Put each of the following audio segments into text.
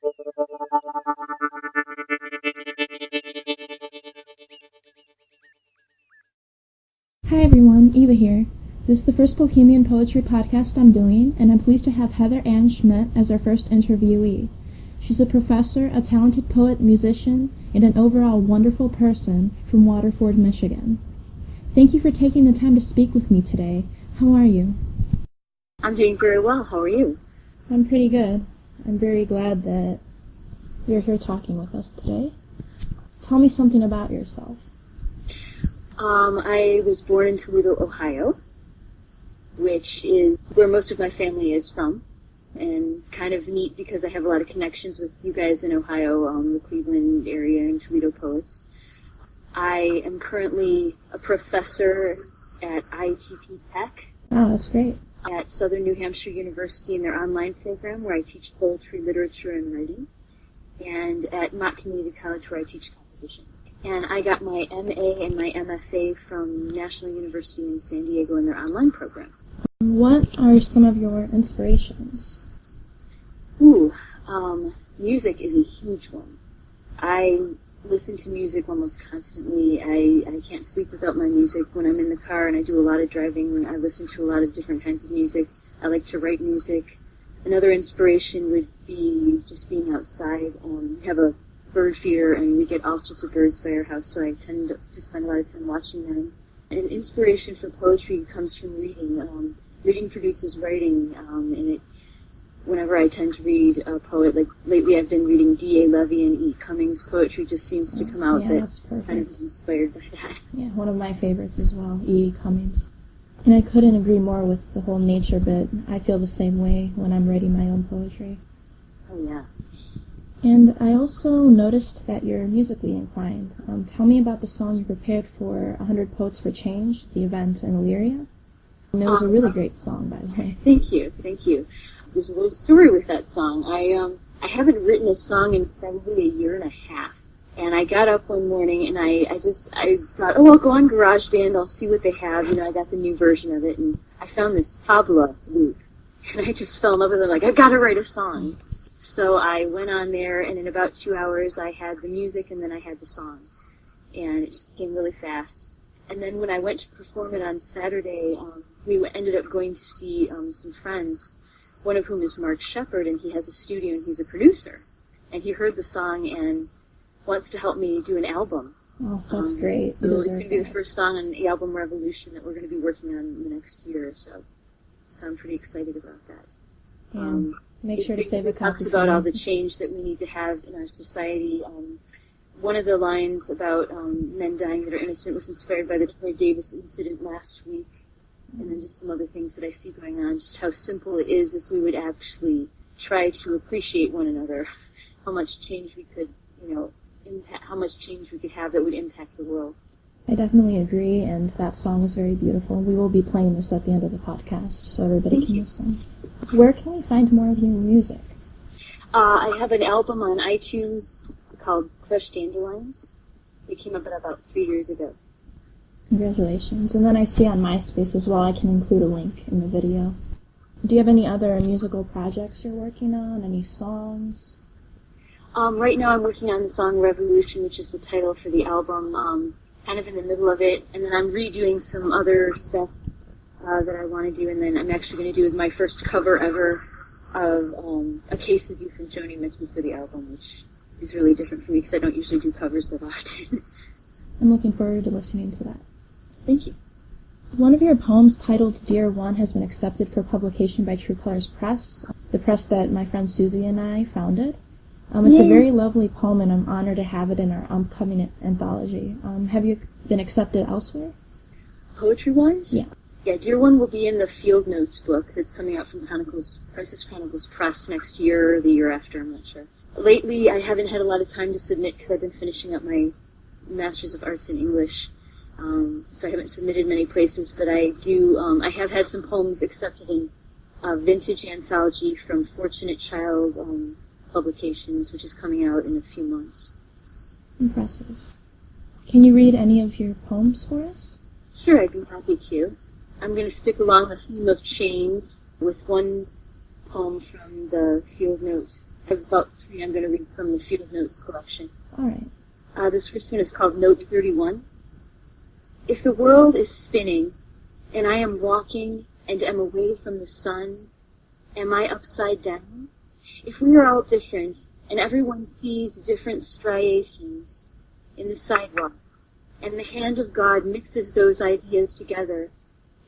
Hi everyone, Eva here. This is the first Poehemian poetry podcast I'm doing, and I'm pleased to have Heather Ann Schmidt as our first interviewee. She's a professor, a talented poet, musician, and an overall wonderful person from Waterford, Michigan. Thank you for taking the time to speak with me today. How are you? I'm doing very well. How are you? I'm pretty good. I'm very glad that you're here talking with us today. Tell me something about yourself. I was born in Toledo, Ohio, which is where most of my family is from, and kind of neat because I have a lot of connections with you guys in Ohio, the Cleveland area and Toledo poets. I am currently a professor at ITT Tech. Oh, that's great. At Southern New Hampshire University in their online program where I teach poetry, literature, and writing, and at Mott Community College where I teach composition. And I got my MA and my MFA from National University in San Diego in their online program. What are some of your inspirations? Music is a huge one. I listen to music almost constantly. I can't sleep without my music. When I'm in the car and I do a lot of driving, I listen to a lot of different kinds of music. I like to write music. Another inspiration would be just being outside. We have a bird feeder and we get all sorts of birds by our house, so I tend to spend a lot of time watching them. And inspiration for poetry comes from reading. Reading produces writing, and whenever I tend to read a poet, like lately I've been reading D.A. Levy and E. Cummings' poetry just seems to come out that kind of is inspired by that. Yeah, one of my favorites as well, E. Cummings. And I couldn't agree more with the whole nature bit. I feel the same way when I'm writing my own poetry. Oh, yeah. And I also noticed that you're musically inclined. Tell me about the song you prepared for 100 Poets for Change, the event in Elyria. And it was a really great song, by the way. Thank you. There's a little story with that song. I haven't written a song in probably a year and a half. And I got up one morning and I thought, I'll go on GarageBand, I'll see what they have. I got the new version of it, and I found this tabla loop. And I just fell in love with it, like, I've got to write a song. So I went on there, and in about 2 hours I had the music and then I had the songs. And it just came really fast. And then when I went to perform it on Saturday, we ended up going to see some friends, one of whom is Mark Shepard, and he has a studio and he's a producer. And he heard the song and wants to help me do an album. Oh, that's great. So it's going to be the first song on the album Revolution that we're going to be working on in the next year or so. So I'm pretty excited about that. Yeah. Make sure to save a copy. It talks about all the change that we need to have in our society. One of the lines about men dying that are innocent was inspired by the Troy Davis incident last week, and then just some other things that I see going on, just how simple it is if we would actually try to appreciate one another, how much change we could, how much change we could have that would impact the world. I definitely agree, and that song is very beautiful. We will be playing this at the end of the podcast, so everybody can listen. Where can we find more of your music? I have an album on iTunes called Crushed Dandelions. It came up about 3 years ago. Congratulations. And then I see on MySpace as well, I can include a link in the video. Do you have any other musical projects you're working on? Any songs? Right now I'm working on the song Revolution, which is the title for the album, kind of in the middle of it, and then I'm redoing some other stuff that I want to do, and then I'm actually going to do my first cover ever of A Case of You from Joni Mitchell for the album, which is really different for me because I don't usually do covers that often. I'm looking forward to listening to that. Thank you. One of your poems titled Dear One has been accepted for publication by True Colors Press, the press that my friend Susie and I founded. It's a very lovely poem, and I'm honored to have it in our upcoming anthology. Have you been accepted elsewhere? Poetry-wise? Yeah. Yeah, Dear One will be in the Field Notes book that's coming out from Crisis Chronicles Press next year or the year after, I'm not sure. Lately, I haven't had a lot of time to submit because I've been finishing up my Masters of Arts in English, so I haven't submitted many places, but I have had some poems accepted in a vintage anthology from Fortunate Child Publications, which is coming out in a few months. Impressive. Can you read any of your poems for us? Sure, I'd be happy to. I'm going to stick along the theme of change with one poem from the Field Note I have about 3 I'm going to read from the Field Notes collection. All right. This first one is called Note 31. If the world is spinning, and I am walking and am away from the sun, am I upside down? If we are all different, and everyone sees different striations in the sidewalk, and the hand of God mixes those ideas together,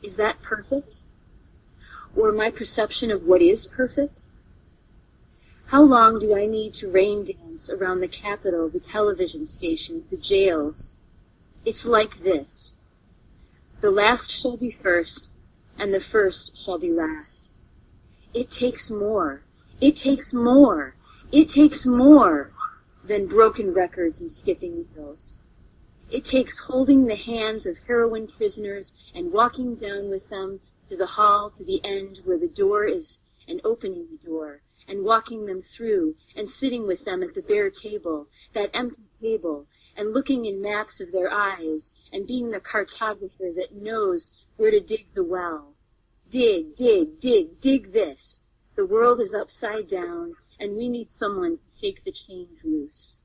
is that perfect? Or my perception of what is perfect? How long do I need to rain dance around the Capitol, the television stations, the jails? It's like this. The last shall be first, and the first shall be last. It takes more. It takes more. It takes more than broken records and skipping wheels. It takes holding the hands of heroin prisoners and walking down with them to the hall to the end where the door is, and opening the door, and walking them through, and sitting with them at the bare table, that empty table, and looking in maps of their eyes, and being the cartographer that knows where to dig the well. Dig, dig, dig, dig this. The world is upside down, and we need someone to shake the change loose.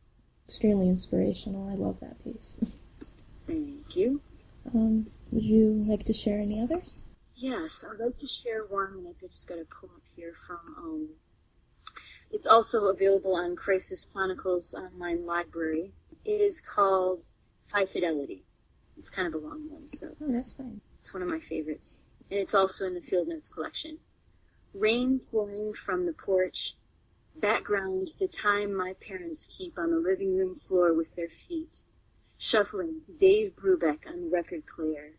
Extremely inspirational. I love that piece. Thank you. Would you like to share any others? Yes, I'd like to share one, and I've just got to pull up here from, it's also available on Crisis Chronicles online library. It is called High Fidelity. It's kind of a long one, so. Oh, that's fine. It's one of my favorites. And it's also in the Field Notes collection. Rain pouring from the porch. Background, the time my parents keep on the living room floor with their feet. Shuffling Dave Brubeck on record player.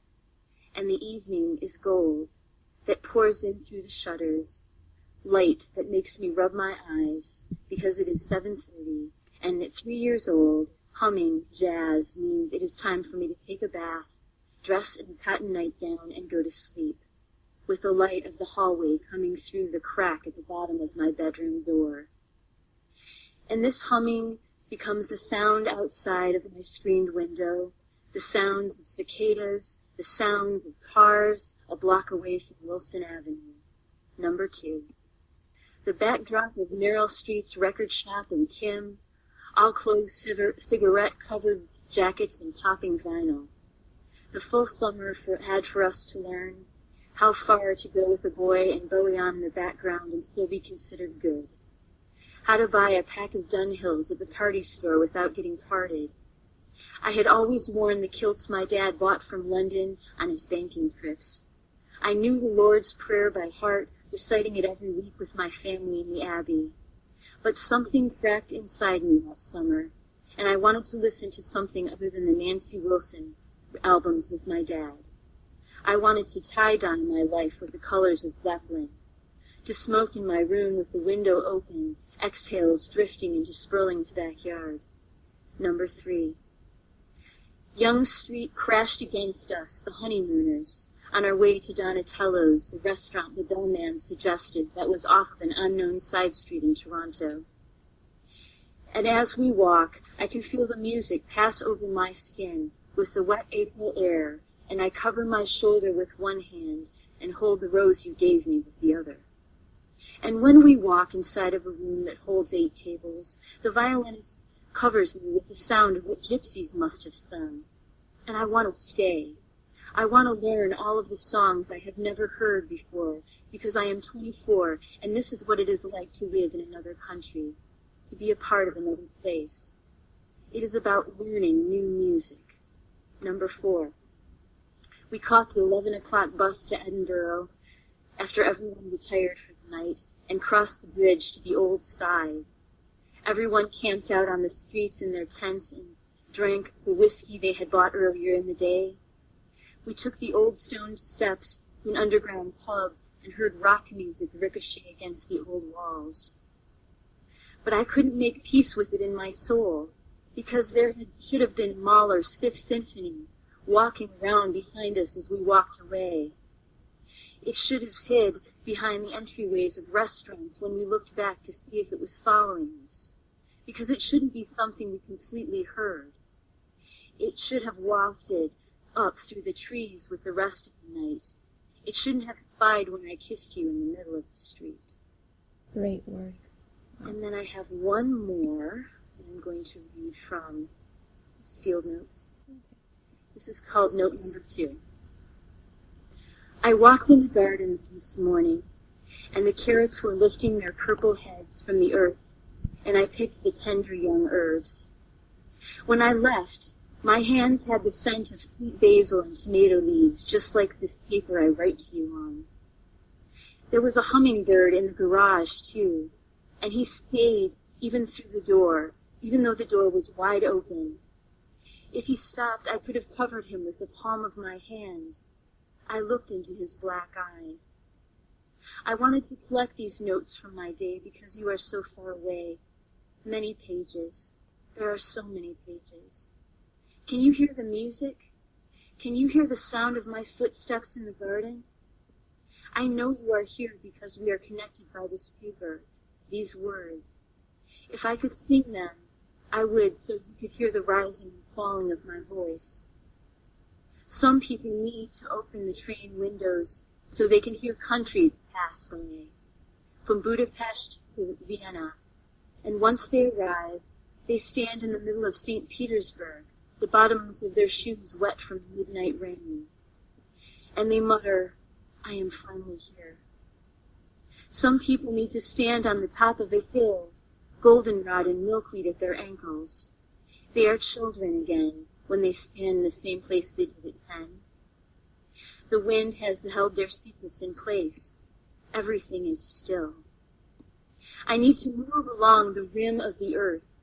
And the evening is gold that pours in through the shutters. Light that makes me rub my eyes because it is 7:30 and at 3 years old, humming jazz means it is time for me to take a bath, dress in a cotton nightgown, and go to sleep, with the light of the hallway coming through the crack at the bottom of my bedroom door. And this humming becomes the sound outside of my screened window, the sounds of cicadas, the sound of cars a block away from Wilson Avenue. Number 2. The backdrop of Meryl Street's record shop in Kim, all closed cigarette-covered jackets and popping vinyl. The full summer had for us to learn how far to go with a boy and Bowie on in the background and still be considered good. How to buy a pack of Dunhills at the party store without getting carded. I had always worn the kilts my dad bought from London on his banking trips. I knew the Lord's Prayer by heart, reciting it every week with my family in the Abbey. But something cracked inside me that summer, and I wanted to listen to something other than the Nancy Wilson albums with my dad. I wanted to tie-dye my life with the colors of Zeppelin, to smoke in my room with the window open, exhales drifting into Sperling's backyard. Number 3. Young Street crashed against us, the honeymooners, on our way to Donatello's, the restaurant the bellman suggested that was off of an unknown side street in Toronto. And as we walk, I can feel the music pass over my skin with the wet April air, and I cover my shoulder with one hand and hold the rose you gave me with the other. And when we walk inside of a room that holds 8 tables, the violinist covers me with the sound of what gypsies must have sung. And I want to stay. I want to learn all of the songs I have never heard before, because I am 24, and this is what it is like to live in another country, to be a part of another place. It is about learning new music. Number 4. We caught the 11 o'clock bus to Edinburgh after everyone retired for the night and crossed the bridge to the old side. Everyone camped out on the streets in their tents and drank the whiskey they had bought earlier in the day. We took the old stone steps to an underground pub and heard rock music ricochet against the old walls. But I couldn't make peace with it in my soul, because there should have been Mahler's Fifth Symphony walking around behind us as we walked away. It should have hid behind the entryways of restaurants when we looked back to see if it was following us, because it shouldn't be something we completely heard. It should have wafted up through the trees with the rest of the night. It shouldn't have spied when I kissed you in the middle of the street. Great work. And then I have one more that I'm going to read from Field Notes. This is called Note Number 2. I walked in the garden this morning, and the carrots were lifting their purple heads from the earth, and I picked the tender young herbs. When I left, my hands had the scent of sweet basil and tomato leaves, just like this paper I write to you on. There was a hummingbird in the garage, too, and he stayed even through the door, even though the door was wide open. If he stopped, I could have covered him with the palm of my hand. I looked into his black eyes. I wanted to collect these notes from my day because you are so far away. Many pages. There are so many pages. Can you hear the music? Can you hear the sound of my footsteps in the garden? I know you are here because we are connected by this paper, these words. If I could sing them, I would, so you could hear the rising and falling of my voice. Some people need to open the train windows so they can hear countries pass by, from Budapest to Vienna, and once they arrive, they stand in the middle of St. Petersburg, the bottoms of their shoes wet from the midnight rain, and they mutter, I am finally here. Some people need to stand on the top of a hill, goldenrod and milkweed at their ankles. They are children again when they stand in the same place they did at 10. The wind has held their secrets in place. Everything is still. I need to move along the rim of the earth.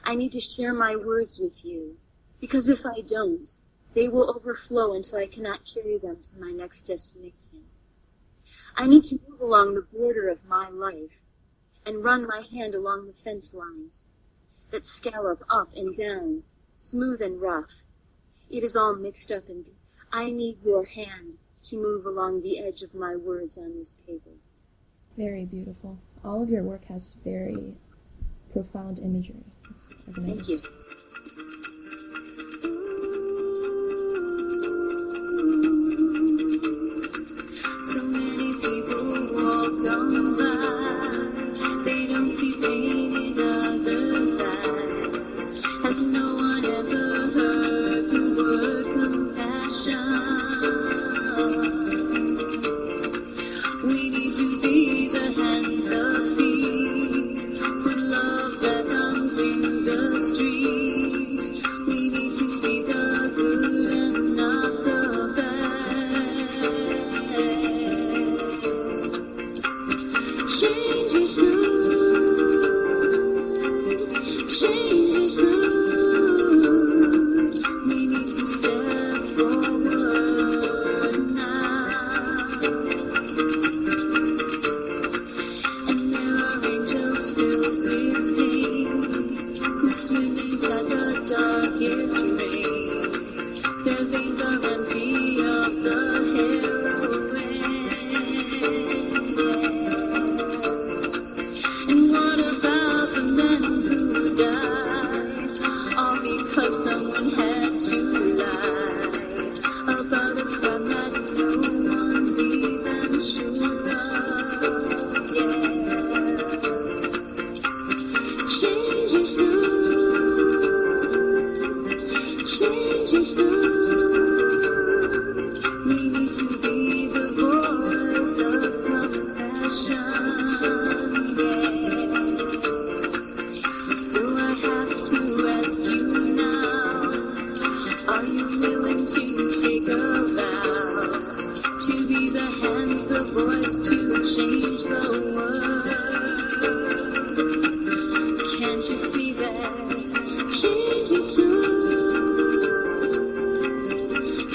I need to share my words with you, because if I don't, they will overflow until I cannot carry them to my next destination. I need to move along the border of my life and run my hand along the fence lines that scallop up and down, smooth and rough. It is all mixed up, and I need your hand to move along the edge of my words on this paper. Very beautiful. All of your work has very profound imagery. Thank you. So many people walk on by, they don't see pain in others' eyes. Has no one ever heard the word compassion? We need to be the hands, the feet, put love back onto the street. We need to see the good and not the bad. Change is good. Change is good. We need to step forward now. And there are angels filled with pain who swim inside the darkest rain. Their veins are empty of the heroin. And what about the men who died, all because someone had to lie about a crime that no one's even sure of? Change is good. Change is good. We need to be the voice of compassion. So I have to ask you now, are you willing to take a vow to be the hands, the voice to change the world? Can't you see that change is good?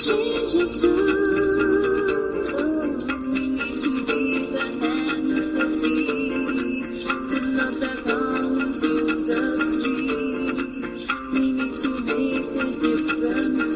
Change is good. Oh, we need to be the hands, the feet, put love back onto the street. We need to make a difference.